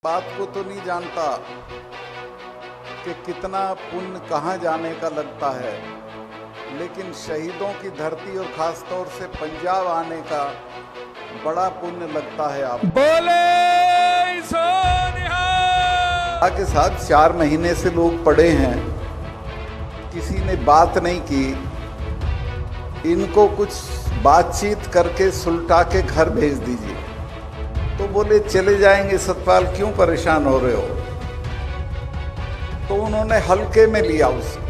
बात को तो नहीं जानता कि कितना पुण्य कहाँ जाने का लगता है, लेकिन शहीदों की धरती और खास तौर से पंजाब आने का बड़ा पुण्य लगता है। आप बोले सोनिहाल के साथ 4 महीने से लोग पड़े हैं, किसी ने बात नहीं की। इनको कुछ बातचीत करके सुलटा के घर भेज दीजिए। तो बोले चले जाएंगे सतपाल, क्यों परेशान हो रहे हो। तो उन्होंने हल्के में लिया उसे।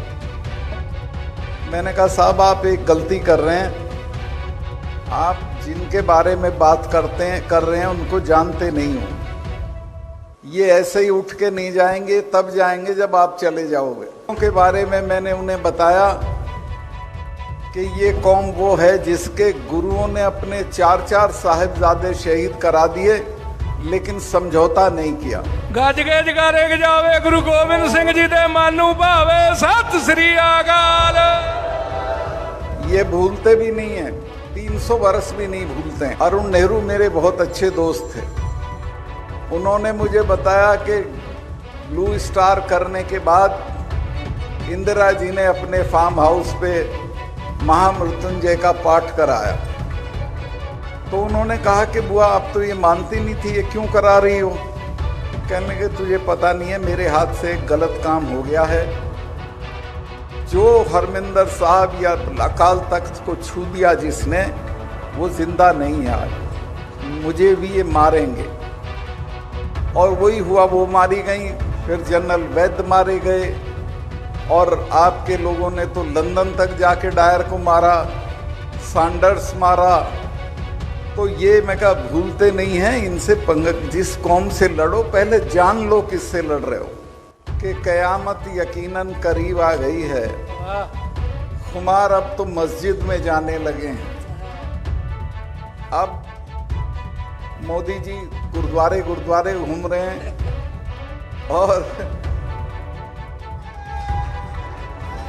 मैंने कहा साहब आप एक गलती कर रहे हैं, आप जिनके बारे में बात कर रहे हैं उनको जानते नहीं हो। ये ऐसे ही उठ के नहीं जाएंगे, तब जाएंगे जब आप चले जाओगे। उनके बारे में मैंने उन्हें बताया कि ये कौम वो है जिसके गुरुओं ने अपने 4-4 साहिबजादे शहीद करा दिए, लेकिन समझौता नहीं किया। गज के जगारे जावे गुरु गोबिंद सिंह जी दे मानू भावे, सत श्री अकाल। ये भूलते भी नहीं है, 300 वर्ष भी नहीं भूलते हैं। अरुण नेहरू मेरे बहुत अच्छे दोस्त थे। उन्होंने मुझे बताया कि ब्लू स्टार करने के बाद इंदिरा जी ने अपने फार्म हाउस पे महामृत्युंजय का पाठ कराया। तो उन्होंने कहा कि बुआ आप तो ये मानती नहीं थी, ये क्यों करा रही हो। कहने लगे तुझे पता नहीं है, मेरे हाथ से एक गलत काम हो गया है। जो हरमिंदर साहब या अकाल तख्त को छू दिया जिसने, वो जिंदा नहीं है आज। मुझे भी ये मारेंगे। और वही हुआ, वो मारी गई। फिर जनरल वैद्य मारे गए, और आपके लोगों ने तो लंदन तक जाके डायर को मारा, सैंडर्स मारा। तो ये मैं कहा भूलते नहीं हैं इनसे जिस कौम से लड़ो पहले जान लो किससे लड़ रहे हो। कि कयामत यकीनन करीब आ गई है, खुमार अब तो मस्जिद में जाने लगे हैं। अब मोदी जी गुरुद्वारे घूम रहे हैं और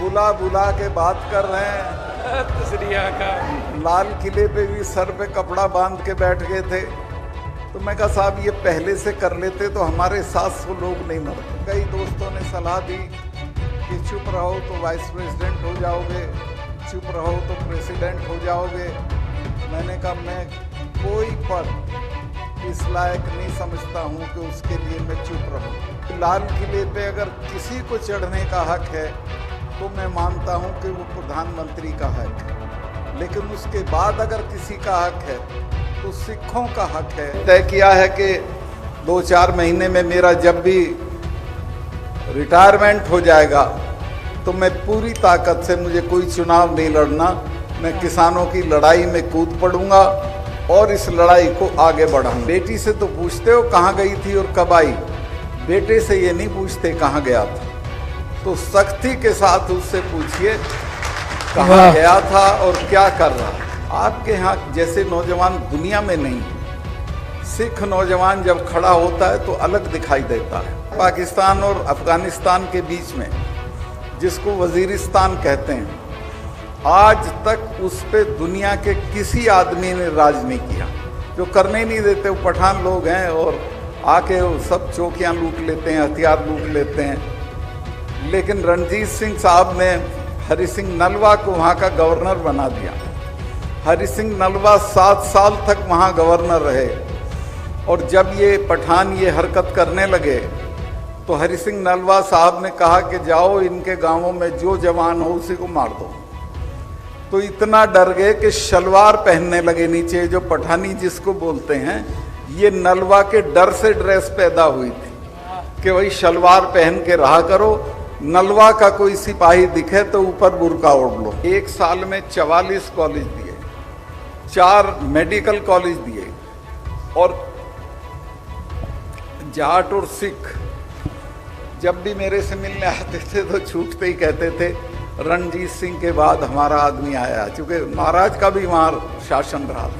बुला के बात कर रहे हैं। लाल किले पे भी सर पे कपड़ा बांध के बैठ गए थे। तो मैं कहा साहब ये पहले से कर लेते तो हमारे 700 लोग नहीं मरते। कई दोस्तों ने सलाह दी कि चुप रहो तो वाइस प्रेसिडेंट हो जाओगे, चुप रहो तो प्रेसिडेंट हो जाओगे। मैंने कहा मैं कोई पद इस लायक नहीं समझता हूँ कि उसके लिए मैं चुप रहूँ। लाल किले पे अगर किसी को चढ़ने का हक है तो मैं मानता हूं कि वो प्रधानमंत्री का हक है, लेकिन उसके बाद अगर किसी का हक है तो सिखों का हक है। तय किया है कि 2-4 महीने में मेरा जब भी रिटायरमेंट हो जाएगा तो मैं पूरी ताकत से, मुझे कोई चुनाव नहीं लड़ना, मैं किसानों की लड़ाई में कूद पड़ूंगा और इस लड़ाई को आगे बढ़ाऊंगा। बेटी से तो पूछते हो कहाँ गई थी और कब आई, बेटे से ये नहीं पूछते कहाँ गया था। तो सख्ती के साथ उससे पूछिए कहाँ गया था और क्या कर रहा। आपके यहाँ जैसे नौजवान दुनिया में नहीं। सिख नौजवान जब खड़ा होता है तो अलग दिखाई देता है। पाकिस्तान और अफगानिस्तान के बीच में, जिसको वजीरिस्तान कहते हैं, आज तक उस पे दुनिया के किसी आदमी ने राज नहीं किया। जो करने नहीं देते वो पठान लोग हैं, और आके सब चौकियाँ लूट लेते हैं, हथियार लूट लेते हैं। लेकिन रणजीत सिंह साहब ने हरि सिंह नलवा को वहाँ का गवर्नर बना दिया। हरि सिंह नलवा 7 साल तक वहाँ गवर्नर रहे, और जब ये पठान ये हरकत करने लगे तो हरि सिंह नलवा साहब ने कहा कि जाओ इनके गांवों में जो जवान हो उसी को मार दो। तो इतना डर गए कि शलवार पहनने लगे नीचे, जो पठानी जिसको बोलते हैं। ये नलवा के डर से ड्रेस पैदा हुई थी कि वही शलवार पहन के रहा करो, नलवा का कोई सिपाही दिखे तो ऊपर बुर्का ओढ़ लो। 1 साल में 44 कॉलेज दिए, 4 मेडिकल कॉलेज दिए। और जाट और सिख जब भी मेरे से मिलने आते थे तो छूटते ही कहते थे रणजीत सिंह के बाद हमारा आदमी आया, क्योंकि महाराज का भी वहाँ शासन रहा था।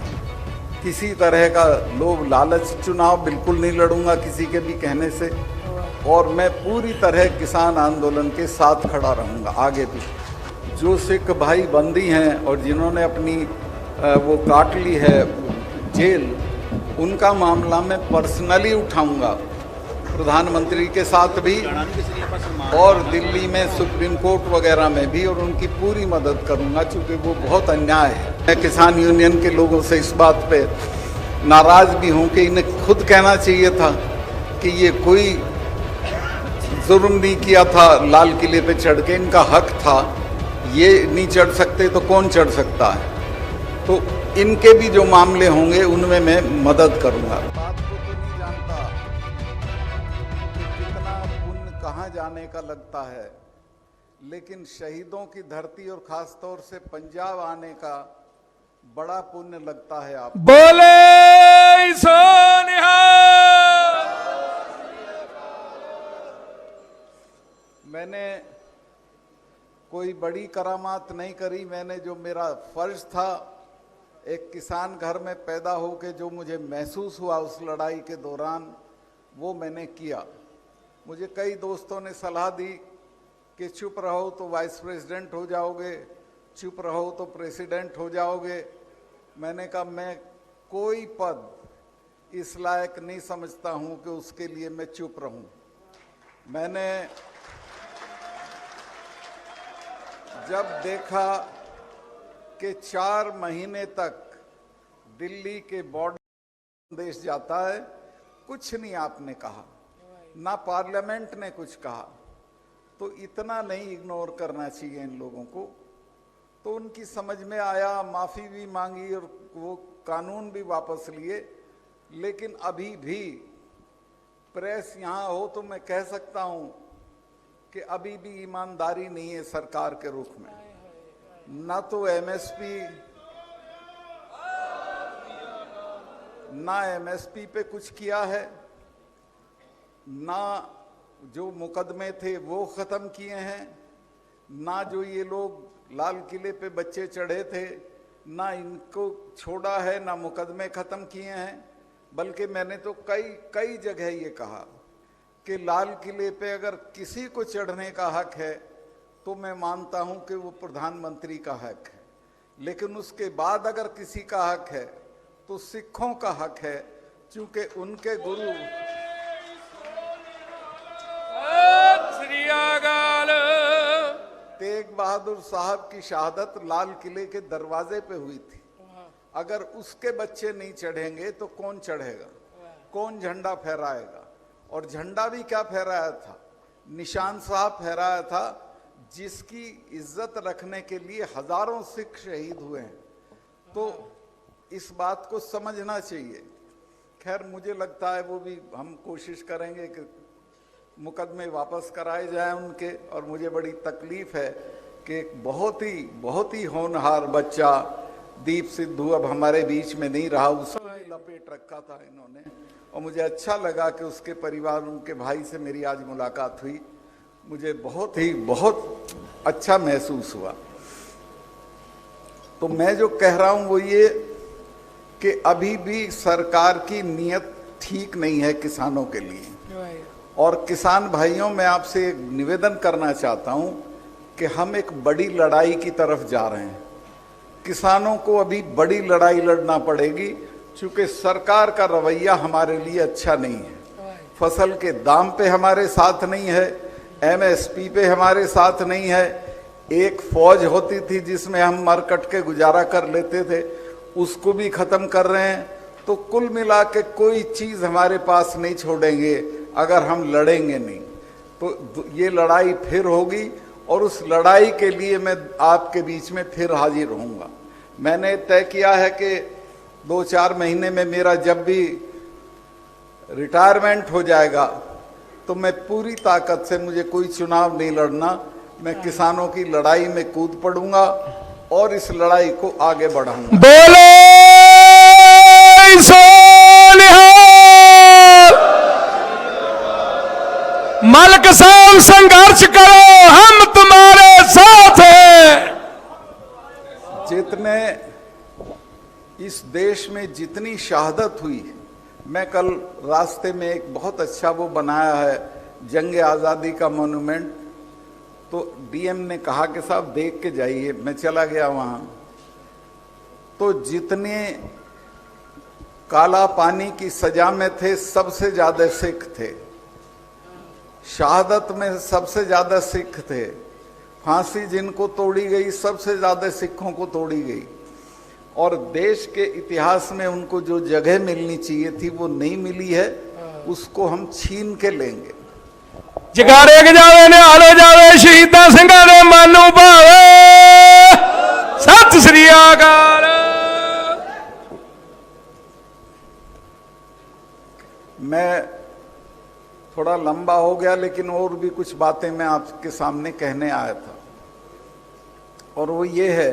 किसी तरह का लोभ लालच, चुनाव बिल्कुल नहीं लड़ूंगा किसी के भी कहने से, और मैं पूरी तरह किसान आंदोलन के साथ खड़ा रहूंगा आगे भी। जो सिख भाई बंदी हैं और जिन्होंने अपनी वो काट ली है जेल, उनका मामला मैं पर्सनली उठाऊंगा प्रधानमंत्री के साथ भी और दिल्ली में सुप्रीम कोर्ट वगैरह में भी, और उनकी पूरी मदद करूंगा, क्योंकि वो बहुत अन्याय है। मैं किसान यूनियन के लोगों से इस बात पे नाराज भी हूं कि इन्हें खुद कहना चाहिए था कि ये कोई जुर्म नहीं किया था लाल किले पे चढ़ के, इनका हक था, ये नहीं चढ़ सकते तो कौन चढ़ सकता है। तो इनके भी जो मामले होंगे उनमें मैं मदद करूंगा। बात को तो नहीं जानता कि कितना पुण्य कहाँ जाने का लगता है, लेकिन शहीदों की धरती और खास तौर से पंजाब आने का बड़ा पुण्य लगता है। आप बोले सोनिहाल। मैंने कोई बड़ी करामात नहीं करी, मैंने जो मेरा फर्ज था, एक किसान घर में पैदा होके जो मुझे महसूस हुआ उस लड़ाई के दौरान, वो मैंने किया। मुझे कई दोस्तों ने सलाह दी कि चुप रहो तो वाइस प्रेसिडेंट हो जाओगे, चुप रहो तो प्रेसिडेंट हो जाओगे। मैंने कहा मैं कोई पद इस लायक नहीं समझता हूं कि उसके लिए मैं चुप रहूं। मैंने जब देखा कि 4 महीने तक दिल्ली के बॉर्डर देश जाता है, कुछ नहीं आपने कहा, ना पार्लियामेंट ने कुछ कहा, तो इतना नहीं इग्नोर करना चाहिए इन लोगों को। तो उनकी समझ में आया, माफ़ी भी मांगी और वो कानून भी वापस लिए। लेकिन अभी भी प्रेस यहाँ हो तो मैं कह सकता हूँ कि अभी भी ईमानदारी नहीं है सरकार के रुख में। ना तो एमएसपी पे कुछ किया है, ना जो मुकदमे थे वो ख़त्म किए हैं, ना जो ये लोग लाल किले पे बच्चे चढ़े थे, ना इनको छोड़ा है, ना मुकदमे ख़त्म किए हैं। बल्कि मैंने तो कई जगह ये कहा कि लाल किले पे अगर किसी को चढ़ने का हक है तो मैं मानता हूं कि वो प्रधानमंत्री का हक है, लेकिन उसके बाद अगर किसी का हक है तो सिखों का हक है, क्योंकि उनके गुरु श्री अकाल तेग बहादुर साहब की शहादत लाल किले के दरवाजे पे हुई थी। अगर उसके बच्चे नहीं चढ़ेंगे तो कौन चढ़ेगा, कौन झंडा फहराएगा? और झंडा भी क्या फहराया था, निशान साहब फहराया था, जिसकी इज्जत रखने के लिए हजारों सिख शहीद हुए हैं। तो इस बात को समझना चाहिए। खैर मुझे लगता है वो भी हम कोशिश करेंगे कि मुकदमे वापस कराए जाएं उनके। और मुझे बड़ी तकलीफ है कि एक बहुत ही होनहार बच्चा दीप सिद्धू अब हमारे बीच में नहीं रहा, उसको लपेट रखा था इन्होंने। और मुझे अच्छा लगा कि उसके परिवार, उनके भाई से मेरी आज मुलाकात हुई, मुझे बहुत अच्छा महसूस हुआ। तो मैं जो कह रहा हूं वो ये कि अभी भी सरकार की नीयत ठीक नहीं है किसानों के लिए। और किसान भाइयों, मैं आपसे एक निवेदन करना चाहता हूं कि हम एक बड़ी लड़ाई की तरफ जा रहे हैं। किसानों को अभी बड़ी लड़ाई लड़ना पड़ेगी, क्योंकि सरकार का रवैया हमारे लिए अच्छा नहीं है। फसल के दाम पे हमारे साथ नहीं है, एमएसपी पे हमारे साथ नहीं है। एक फौज होती थी जिसमें हम मर कट के गुजारा कर लेते थे, उसको भी खत्म कर रहे हैं। तो कुल मिला के कोई चीज हमारे पास नहीं छोड़ेंगे अगर हम लड़ेंगे नहीं। तो ये लड़ाई फिर होगी, और उस लड़ाई के लिए मैं आपके बीच में फिर हाजिर रहूंगा। मैंने तय किया है कि 2-4 महीने में मेरा जब भी रिटायरमेंट हो जाएगा तो मैं पूरी ताकत से, मुझे कोई चुनाव नहीं लड़ना, मैं किसानों की लड़ाई में कूद पड़ूंगा और इस लड़ाई को आगे बढ़ाऊंगा। बोले सोनिहाल। मलिक साहब संघर्ष करो, हम तुम्हारे साथ हैं। जितने इस देश में जितनी शहादत हुई है, मैं कल रास्ते में एक बहुत अच्छा वो बनाया है जंग आज़ादी का मोन्यूमेंट, तो डीएम ने कहा कि साहब देख के जाइए। मैं चला गया वहाँ, तो जितने काला पानी की सजा में थे सबसे ज्यादा सिख थे। शहादत में सबसे ज्यादा सिख थे, फांसी जिनको तोड़ी गई सबसे ज्यादा सिखों को तोड़ी गई, और देश के इतिहास में उनको जो जगह मिलनी चाहिए थी वो नहीं मिली है, उसको हम छीन के लेंगे। जगारे के जावे निहाले जावे शहीदां ਸਿੰਘਾਂ ਦੇ ਮਨ ਨੂੰ ਭਾਵੇ सत श्री अकाल। मैं थोड़ा लंबा हो गया, लेकिन और भी कुछ बातें मैं आपके सामने कहने आया था, और वो ये है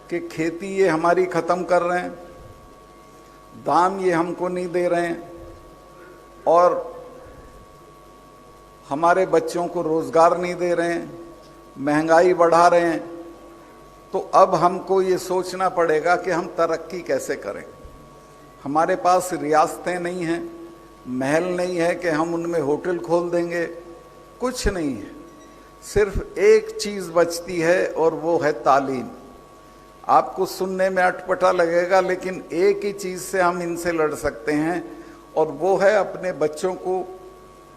कि खेती ये हमारी खत्म कर रहे हैं, दाम ये हमको नहीं दे रहे हैं, और हमारे बच्चों को रोजगार नहीं दे रहे हैं, महंगाई बढ़ा रहे हैं। तो अब हमको ये सोचना पड़ेगा कि हम तरक्की कैसे करें। हमारे पास रियासतें नहीं हैं, महल नहीं है कि हम उनमें होटल खोल देंगे, कुछ नहीं है। सिर्फ एक चीज़ बचती है और वो है तालीम। आपको सुनने में अटपटा लगेगा, लेकिन एक ही चीज़ से हम इनसे लड़ सकते हैं, और वो है अपने बच्चों को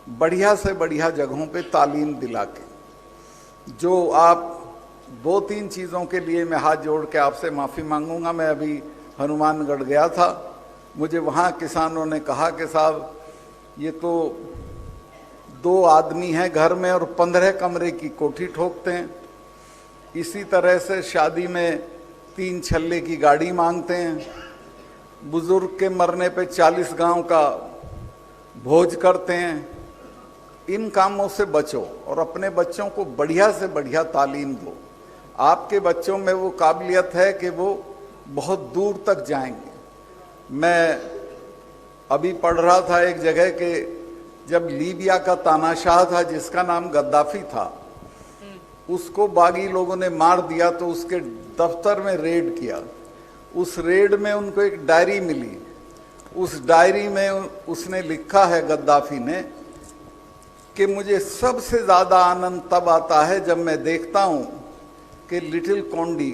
बढ़िया से बढ़िया जगहों पे तालीम दिला के। जो आप 2-3 चीज़ों के लिए मैं हाथ जोड़ के आपसे माफ़ी मांगूंगा। मैं अभी हनुमानगढ़ गया था, मुझे वहाँ किसानों ने कहा कि साहब ये तो 2 आदमी हैं घर में और 15 कमरे की कोठी ठोकते हैं। इसी तरह से शादी में 3 छल्ले की गाड़ी मांगते हैं, बुजुर्ग के मरने पे 40 गांव का भोज करते हैं। इन कामों से बचो और अपने बच्चों को बढ़िया से बढ़िया तालीम दो। आपके बच्चों में वो काबिलियत है कि वो बहुत दूर तक जाएंगे। मैं अभी पढ़ रहा था एक जगह के, जब लीबिया का तानाशाह था जिसका नाम गद्दाफी था, उसको बागी लोगों ने मार दिया तो उसके दफ्तर में रेड किया। उस रेड में उनको एक डायरी मिली। उस डायरी में उसने लिखा है, गद्दाफी ने, कि मुझे सबसे ज़्यादा आनंद तब आता है जब मैं देखता हूँ कि लिटिल कोंडी,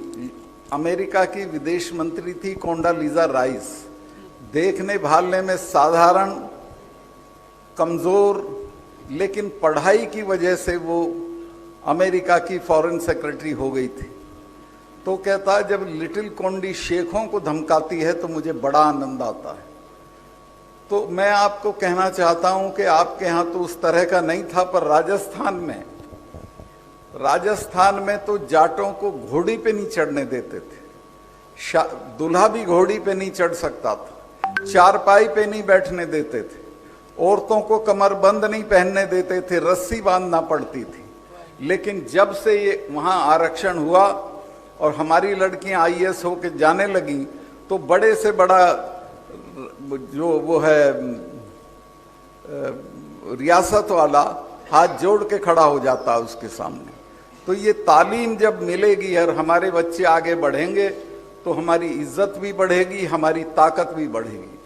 अमेरिका की विदेश मंत्री थी कोंडालीजा राइस, देखने भालने में साधारण, कमज़ोर, लेकिन पढ़ाई की वजह से वो अमेरिका की फॉरेन सेक्रेटरी हो गई थी। तो कहता है जब लिटिल कोंडी शेखों को धमकाती है तो मुझे बड़ा आनंद आता है। तो मैं आपको कहना चाहता हूं कि आपके यहाँ तो उस तरह का नहीं था, पर राजस्थान में तो जाटों को घोड़ी पे नहीं चढ़ने देते थे, दूल्हा भी घोड़ी पे नहीं चढ़ सकता था, चारपाई पे नहीं बैठने देते थे, औरतों को कमरबंद नहीं पहनने देते थे, रस्सी बांधना पड़ती थी। लेकिन जब से ये वहाँ आरक्षण हुआ और हमारी लड़कियां IAS होके जाने लगी, तो बड़े से बड़ा जो वो है रियासत वाला हाथ जोड़ के खड़ा हो जाता है उसके सामने। तो ये तालीम जब मिलेगी और हमारे बच्चे आगे बढ़ेंगे तो हमारी इज्जत भी बढ़ेगी, हमारी ताकत भी बढ़ेगी।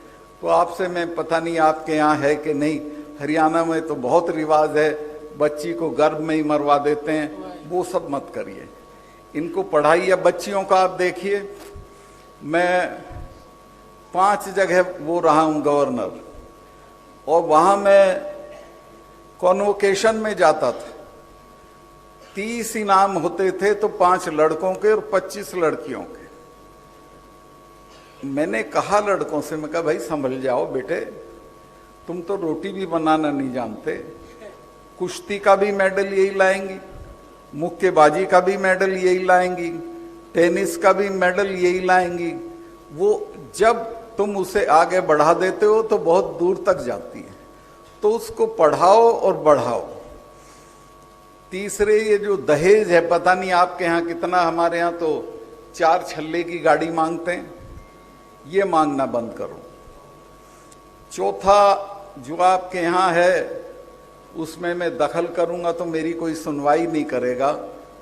तो आपसे मैं, पता नहीं आपके यहाँ है कि नहीं, हरियाणा में तो बहुत रिवाज है, बच्ची को गर्भ में ही मरवा देते हैं, वो सब मत करिए, इनको पढ़ाइए। बच्चियों का आप देखिए, मैं 5 जगह वो रहा हूँ गवर्नर, और वहाँ मैं कॉन्वोकेशन में जाता था, 30 इनाम होते थे, तो 5 लड़कों के और 25 लड़कियों के। मैंने कहा लड़कों से, मैं कहा भाई संभल जाओ बेटे, तुम तो रोटी भी बनाना नहीं जानते, कुश्ती का भी मेडल यही लाएंगी, मुक्केबाजी का भी मेडल यही लाएंगी, टेनिस का भी मेडल यही लाएंगी। वो जब तुम उसे आगे बढ़ा देते हो तो बहुत दूर तक जाती है, तो उसको पढ़ाओ और बढ़ाओ। तीसरे, ये जो दहेज है, पता नहीं आपके यहाँ कितना, हमारे यहाँ तो 4 छल्ले की गाड़ी मांगते हैं, ये मांगना बंद करो। चौथा, जो आपके यहाँ है उसमें मैं दखल करूंगा तो मेरी कोई सुनवाई नहीं करेगा,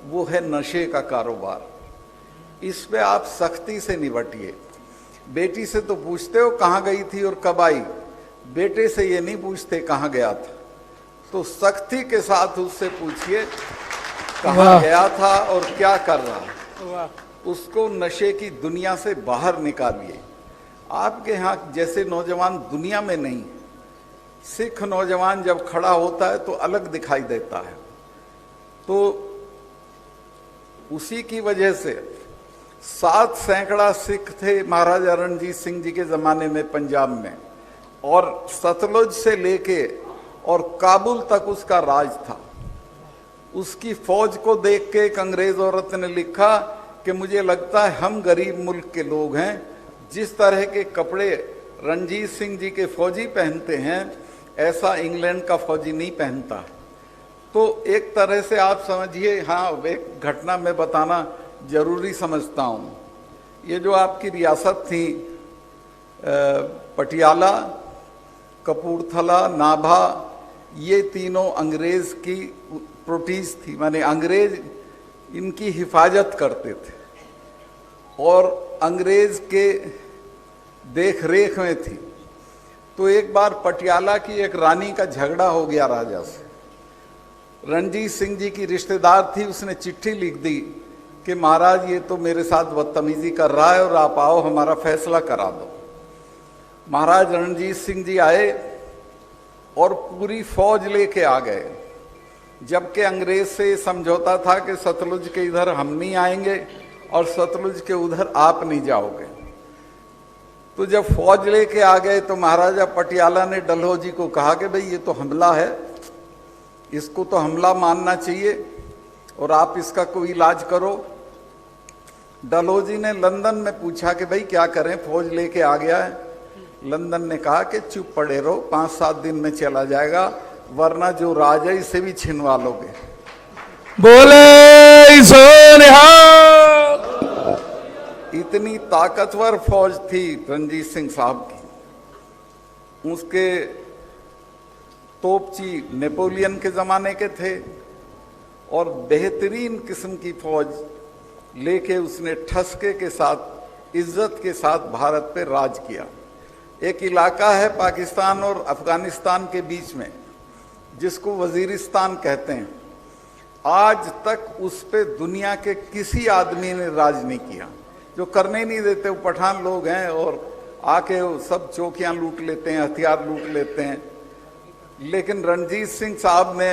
वो है नशे का कारोबार। इस पे आप सख्ती से निपटिए। बेटी से तो पूछते हो कहाँ गई थी और कब आई, बेटे से ये नहीं पूछते कहाँ गया था। तो सख्ती के साथ उससे पूछिए कहाँ गया था और क्या कर रहा है, उसको नशे की दुनिया से बाहर निकालिए। आपके यहाँ जैसे नौजवान दुनिया में नहीं, सिख नौजवान जब खड़ा होता है तो अलग दिखाई देता है। तो उसी की वजह से 7 सैकड़ा सिख थे महाराजा रणजीत सिंह जी के ज़माने में पंजाब में, और सतलुज से लेके और काबुल तक उसका राज था। उसकी फौज को देख के एक अंग्रेज औरत ने लिखा कि मुझे लगता है हम गरीब मुल्क के लोग हैं, जिस तरह के कपड़े रणजीत सिंह जी के फौजी पहनते हैं ऐसा इंग्लैंड का फौजी नहीं पहनता। तो एक तरह से आप समझिए, हाँ एक घटना मैं बताना जरूरी समझता हूँ। ये जो आपकी रियासत थी पटियाला, कपूरथला, नाभा, ये तीनों अंग्रेज की प्रोटीज थी, माने अंग्रेज इनकी हिफाजत करते थे और अंग्रेज के देख रेख में थी। तो एक बार पटियाला की एक रानी का झगड़ा हो गया राजा से। रणजीत सिंह जी की रिश्तेदार थी, उसने चिट्ठी लिख दी कि महाराज ये तो मेरे साथ बदतमीजी कर रहा है और आप आओ हमारा फैसला करा दो। महाराज रणजीत सिंह जी आए और पूरी फौज लेके आ गए, जबकि अंग्रेज से समझौता था कि सतलुज के इधर हम नहीं आएंगे और सतलुज के उधर आप नहीं जाओगे। तो जब फौज लेके आ गए तो महाराजा पटियाला ने डलहौजी को कहा कि भाई ये तो हमला है, इसको तो हमला मानना चाहिए और आप इसका कोई इलाज करो। डलहौजी ने लंदन में पूछा कि भाई क्या करें, फौज लेके आ गया है। लंदन ने कहा कि चुप पड़े रहो, 5-7 दिन में चला जाएगा, वरना जो राज है इसे भी छिनवा लोगे। बोले सो निहाल। इतनी ताकतवर फौज थी रणजीत सिंह साहब की। उसके तोपची नेपोलियन के ज़माने के थे और बेहतरीन किस्म की फौज लेके उसने ठसके के साथ, इज्जत के साथ भारत पे राज किया। एक इलाका है पाकिस्तान और अफगानिस्तान के बीच में जिसको वजीरिस्तान कहते हैं, आज तक उस पे दुनिया के किसी आदमी ने राज नहीं किया। जो करने नहीं देते वो पठान लोग हैं और आके वो सब चौकियां लूट लेते हैं, हथियार लूट लेते हैं। लेकिन रणजीत सिंह साहब ने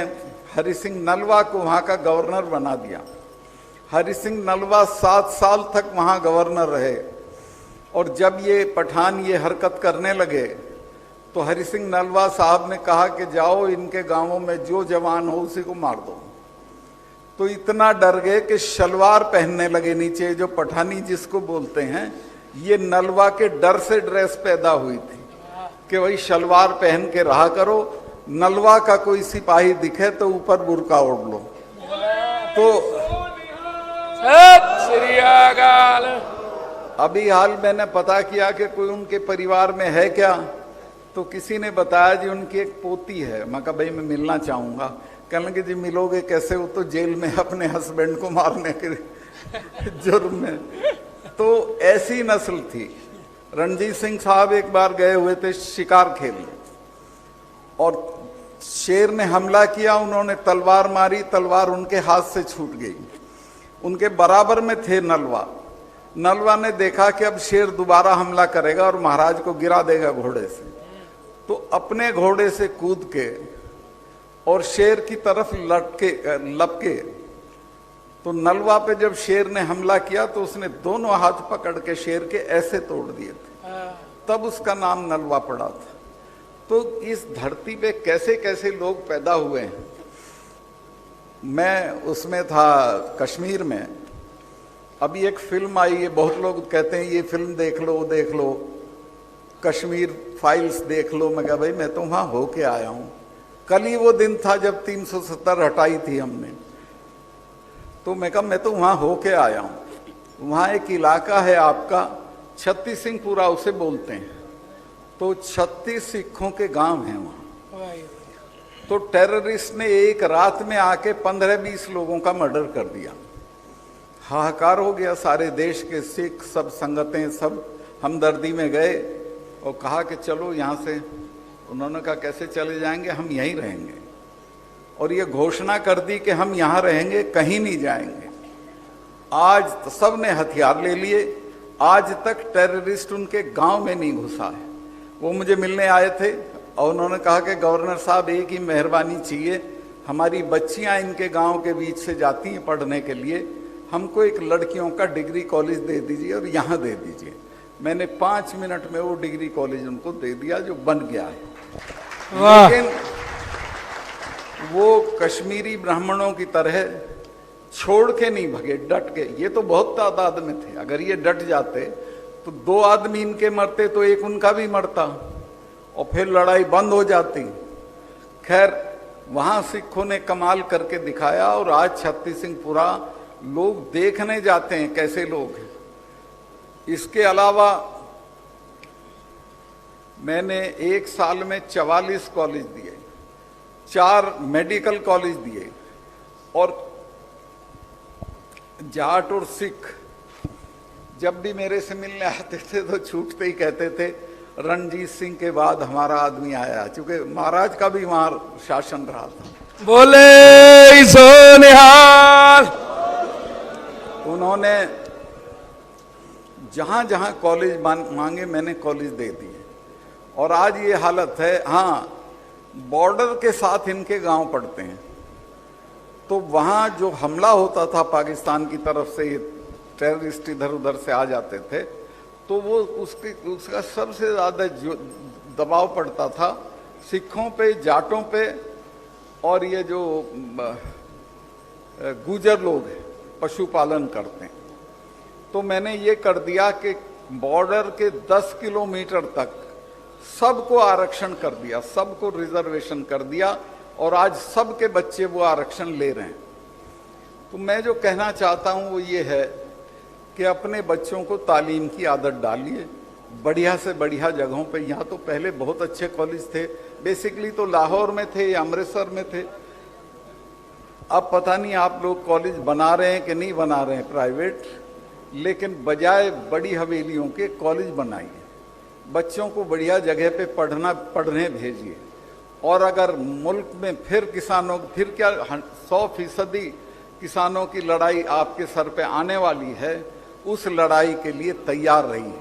हरि सिंह नलवा को वहाँ का गवर्नर बना दिया। हरि सिंह नलवा 7 साल तक वहाँ गवर्नर रहे और जब ये पठान ये हरकत करने लगे तो हरि सिंह नलवा साहब ने कहा कि जाओ इनके गांवों में जो जवान हो उसी को मार दो। तो इतना डर गए कि शलवार पहनने लगे नीचे, जो पठानी जिसको बोलते हैं। ये नलवा के डर से ड्रेस पैदा हुई थी कि वही शलवार पहन के रहा करो, नलवा का कोई सिपाही दिखे तो ऊपर बुर्का ओढ़ लो। तो सत श्री अकाल। अभी हाल मैंने पता किया कि कोई उनके परिवार में है क्या, तो किसी ने बताया जी उनकी एक पोती है। मैं कहा भाई मैं मिलना चाहूँगा। कहने लगे जी मिलोगे कैसे, वो तो जेल में अपने हस्बैंड को मारने के जुर्म में। तो ऐसी नस्ल थी। रणजीत सिंह साहब एक बार गए हुए थे शिकार खेलने और शेर ने हमला किया, उन्होंने तलवार मारी, तलवार उनके हाथ से छूट गई। उनके बराबर में थे नलवा। नलवा ने देखा कि अब शेर दोबारा हमला करेगा और महाराज को गिरा देगा घोड़े से, तो अपने घोड़े से कूद के और शेर की तरफ लपके। तो नलवा पे जब शेर ने हमला किया तो उसने दोनों हाथ पकड़ के शेर के ऐसे तोड़ दिए थे, तब उसका नाम नलवा पड़ा था। तो इस धरती पे कैसे कैसे लोग पैदा हुए हैं। मैं उसमें था कश्मीर में, अभी एक फिल्म आई है, बहुत लोग कहते हैं ये फिल्म देख लो, वो देख लो, कश्मीर फाइल्स देख लो। मैं कहा भाई मैं तो वहाँ होके आया हूँ। कल ही वो दिन था जब 370 हटाई थी हमने। तो मैं कहा मैं तो वहाँ होके आया हूँ। वहाँ एक इलाका है आपका छत्तीस सिंहपुरा उसे बोलते हैं, तो 36 सिखों के गांव हैं वहाँ। तो टेररिस्ट ने एक रात में आके 15-20 लोगों का मर्डर कर दिया। हाहाकार हो गया, सारे देश के सिख सब संगतें सब हमदर्दी में गए और कहा कि चलो यहाँ से। उन्होंने कहा कैसे चले जाएंगे, हम यहीं रहेंगे। और ये घोषणा कर दी कि हम यहाँ रहेंगे, कहीं नहीं जाएंगे। आज तो सब ने हथियार ले लिए, आज तक टेररिस्ट उनके गांव में नहीं घुसा है। वो मुझे मिलने आए थे और उन्होंने कहा कि गवर्नर साहब एक ही मेहरबानी चाहिए, हमारी बच्चियां इनके गांव के बीच से जाती हैं पढ़ने के लिए, हमको एक लड़कियों का डिग्री कॉलेज दे दीजिए और यहाँ दे दीजिए। मैंने 5 मिनट में वो डिग्री कॉलेज उनको दे दिया जो बन गया है। वाह। लेकिन वो कश्मीरी ब्राह्मणों की तरह छोड़ के नहीं भगे, डट के। ये तो बहुत तादाद में थे, अगर ये डट जाते तो 2 आदमी इनके मरते तो एक उनका भी मरता और फिर लड़ाई बंद हो जाती। खैर वहां सिखों ने कमाल करके दिखाया और आज छत्ती सिंहपुरा लोग देखने जाते हैं कैसे लोग हैं। इसके अलावा मैंने 1 साल में 44 कॉलेज दिए, 4 मेडिकल कॉलेज दिए, और जाट और सिख जब भी मेरे से मिलने आते थे तो छूटते ही कहते थे रणजीत सिंह के बाद हमारा आदमी आया, क्योंकि महाराज का भी वहां शासन रहा था। बोले सो निहाल। उन्होंने जहां जहां कॉलेज मांगे मैंने कॉलेज दे दिए, और आज ये हालत है। हाँ, बॉर्डर के साथ इनके गांव पड़ते हैं, तो वहां जो हमला होता था पाकिस्तान की तरफ से, टेररिस्ट इधर उधर से आ जाते थे, तो वो उसका सबसे ज्यादा जो दबाव पड़ता था सिखों पे, जाटों पे, और ये जो गुजर लोग हैं पशुपालन करते हैं। तो मैंने ये कर दिया कि बॉर्डर के 10 किलोमीटर तक सबको आरक्षण कर दिया, सबको रिजर्वेशन कर दिया, और आज सबके बच्चे वो आरक्षण ले रहे हैं। तो मैं जो कहना चाहता हूं वो ये है कि अपने बच्चों को तालीम की आदत डालिए, बढ़िया से बढ़िया जगहों पे। यहाँ तो पहले बहुत अच्छे कॉलेज थे, बेसिकली तो लाहौर में थे या अमृतसर में थे। अब पता नहीं आप लोग कॉलेज बना रहे हैं कि नहीं बना रहे हैं प्राइवेट, लेकिन बजाय बड़ी हवेलियों के कॉलेज बनाइए, बच्चों को बढ़िया जगह पे पढ़ने भेजिए। और अगर मुल्क में फिर किसानों, फिर क्या 100% किसानों की लड़ाई आपके सर पे आने वाली है, उस लड़ाई के लिए तैयार रहिए।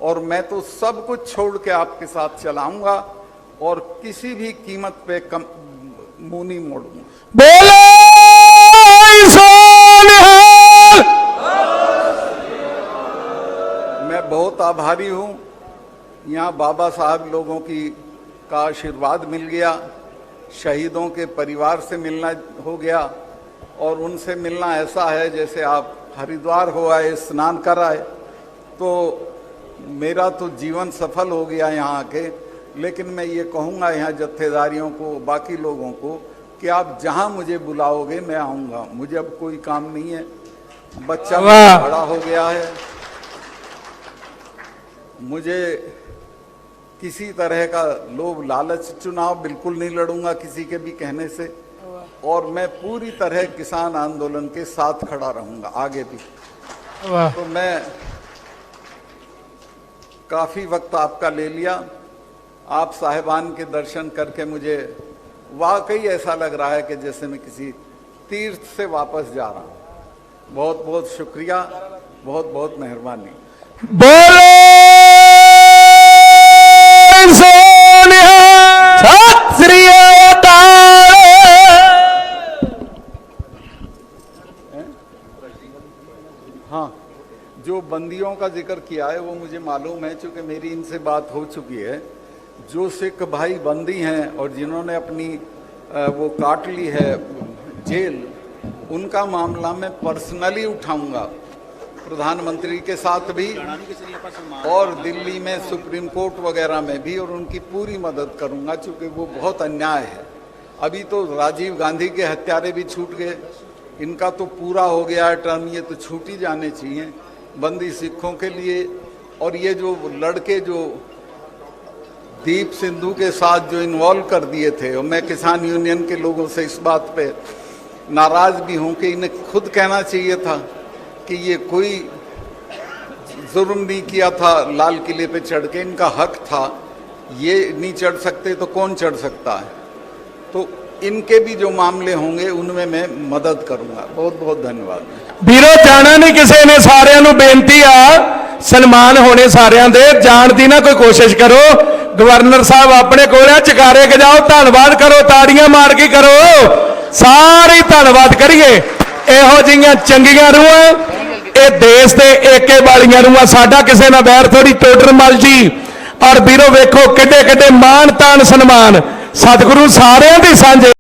और मैं तो सब कुछ छोड़ के आपके साथ चलाऊंगा और किसी भी कीमत पे मुंह नहीं मोड़ूंगा। बोले सो निहाल। मैं बहुत आभारी हूं, यहाँ बाबा साहब लोगों का आशीर्वाद मिल गया, शहीदों के परिवार से मिलना हो गया, और उनसे मिलना ऐसा है जैसे आप हरिद्वार हो आए, स्नान कर आए। तो मेरा तो जीवन सफल हो गया यहाँ आके। लेकिन मैं ये कहूँगा यहाँ जत्थेदारियों को, बाकी लोगों को, कि आप जहाँ मुझे बुलाओगे मैं आऊँगा। मुझे अब कोई काम नहीं है, बच्चा बड़ा हो गया है, मुझे किसी तरह का लोभ लालच, चुनाव बिल्कुल नहीं लड़ूंगा किसी के भी कहने से, और मैं पूरी तरह किसान आंदोलन के साथ खड़ा रहूंगा आगे भी। तो मैं काफी वक्त आपका ले लिया, आप साहिबान के दर्शन करके मुझे वाकई ऐसा लग रहा है कि जैसे मैं किसी तीर्थ से वापस जा रहा हूं। बहुत बहुत शुक्रिया, बहुत बहुत मेहरबानी। बोले सो निहाल। सत श्री अकाल। हाँ, जो बंदियों का जिक्र किया है वो मुझे मालूम है, चूंकि मेरी इनसे बात हो चुकी है। जो सिख भाई बंदी हैं और जिन्होंने अपनी वो काट ली है जेल, उनका मामला मैं पर्सनली उठाऊंगा प्रधानमंत्री के साथ भी, और दिल्ली में सुप्रीम कोर्ट वगैरह में भी, और उनकी पूरी मदद करूंगा, चूंकि वो बहुत अन्याय है। अभी तो राजीव गांधी के हत्यारे भी छूट गए, इनका तो पूरा हो गया है टर्म, ये तो छूट ही जाने चाहिए बंदी सिखों के लिए। और ये जो लड़के जो दीप सिंधु के साथ जो इन्वॉल्व कर दिए थे, और मैं किसान यूनियन के लोगों से इस बात पे नाराज भी हूं कि इन्हें खुद कहना चाहिए था कि ये कोई जुर्म नहीं किया था लाल किले पे चढ़ के, इनका हक था, ये नहीं चढ़ सकते तो कौन चढ़ सकता है। तो इनके भी जो मामले होंगे उनमें मैं मदद करूंगा। बहुत बहुत धन्यवाद। ਵੀਰੋ ਜਾਣਾ ਨਹੀਂ ਕਿਸੇ ਨੇ, ਸਾਰਿਆਂ ਨੂੰ ਬੇਨਤੀ ਆ ਸਨਮਾਨ ਹੋਣੇ ਸਾਰਿਆਂ ਦੇ, ਜਾਣ ਦੀ ਨਾ ਕੋਈ ਕੋਸ਼ਿਸ਼ ਕਰੋ। ਗਵਰਨਰ ਸਾਹਿਬ ਆਪਣੇ ਕੋਲ ਆ, ਜਕਾਰੇ ਕੇ ਜਾਓ, ਧੰਨਵਾਦ ਕਰੋ, ਤਾੜੀਆਂ ਮਾਰ ਕੇ ਕਰੋ, ਸਾਰੇ ਧੰਨਵਾਦ ਕਰੀਏ। ਇਹੋ ਜਿਹੀਆਂ ਚੰਗੀਆਂ ਰੂਹਾਂ, ਇਹ ਦੇਸ਼ ਦੇ ਏਕੇ ਵਾਲੀਆਂ ਰੂਹਾਂ। ਸਾਡਾ ਕਿਸੇ ਨਾਲ ਵੈਰ ਥੋੜੀ। ਟੋਡਰ ਮੱਲ ਜੀ ਔਰ ਵੀਰੋ ਵੇਖੋ ਕਿੱਡੇ ਕਿੱਡੇ ਮਾਣ ਤਾਣ ਸਨਮਾਨ, ਸਤਿਗੁਰੂ ਸਾਰਿਆਂ ਦੇ ਸਾਂਝੇ।